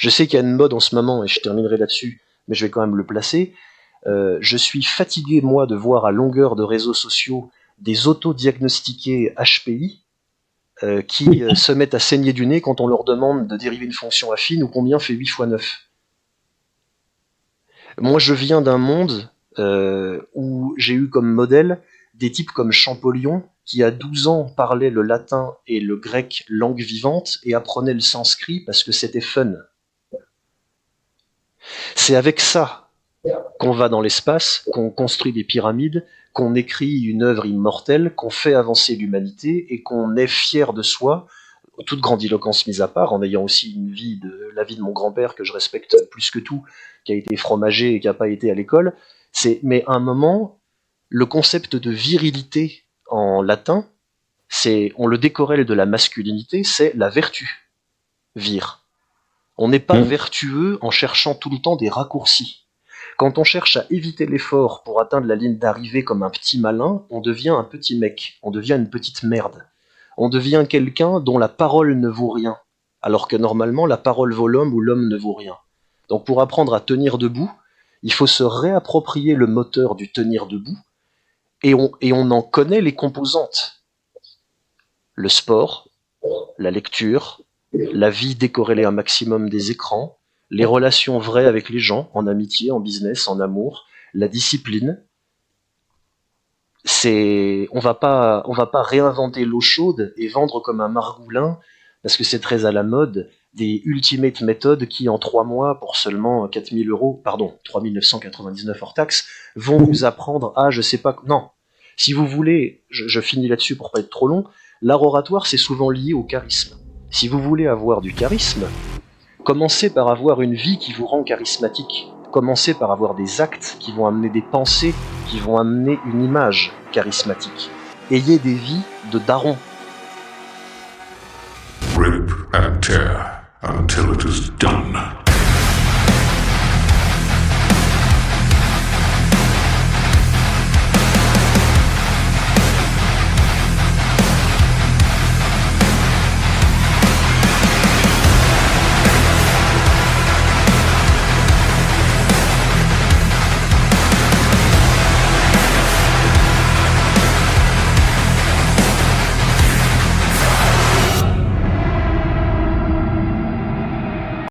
Je sais qu'il y a une mode en ce moment, et je terminerai là-dessus, mais je vais quand même le placer. Je suis fatigué, moi, de voir à longueur de réseaux sociaux des autodiagnostiqués HPI qui se mettent à saigner du nez quand on leur demande de dériver une fonction affine ou combien fait 8 fois 9. Moi, je viens d'un monde où j'ai eu comme modèle des types comme Champollion, qui à 12 ans parlait le latin et le grec langue vivante et apprenait le sanskrit parce que c'était fun. C'est avec ça qu'on va dans l'espace, qu'on construit des pyramides, qu'on écrit une œuvre immortelle, qu'on fait avancer l'humanité et qu'on est fier de soi, toute grandiloquence mise à part, en ayant aussi la vie de mon grand-père que je respecte plus que tout, qui a été fromager et qui n'a pas été à l'école. Mais à un moment, le concept de virilité en latin, on le décorrèle de la masculinité, c'est la vertu. Vir. On n'est pas vertueux en cherchant tout le temps des raccourcis. Quand on cherche à éviter l'effort pour atteindre la ligne d'arrivée comme un petit malin, on devient un petit mec, on devient une petite merde. On devient quelqu'un dont la parole ne vaut rien, alors que normalement la parole vaut l'homme ou l'homme ne vaut rien. Donc pour apprendre à tenir debout, il faut se réapproprier le moteur du tenir debout, et on en connaît les composantes. Le sport, la lecture, la vie décorrélée un maximum des écrans, les relations vraies avec les gens, en amitié, en business, en amour, la discipline. On va pas réinventer l'eau chaude et vendre comme un margoulin, parce que c'est très à la mode, des ultimate méthodes qui, en 3 mois, pour seulement 3 999 hors taxe, vont vous apprendre à, je sais pas, non. Si vous voulez, je finis là-dessus pour pas être trop long, l'art oratoire, c'est souvent lié au charisme. Si vous voulez avoir du charisme, commencez par avoir une vie qui vous rend charismatique. Commencez par avoir des actes qui vont amener des pensées, qui vont amener une image charismatique. Ayez des vies de darons. Rip and tear until it is done.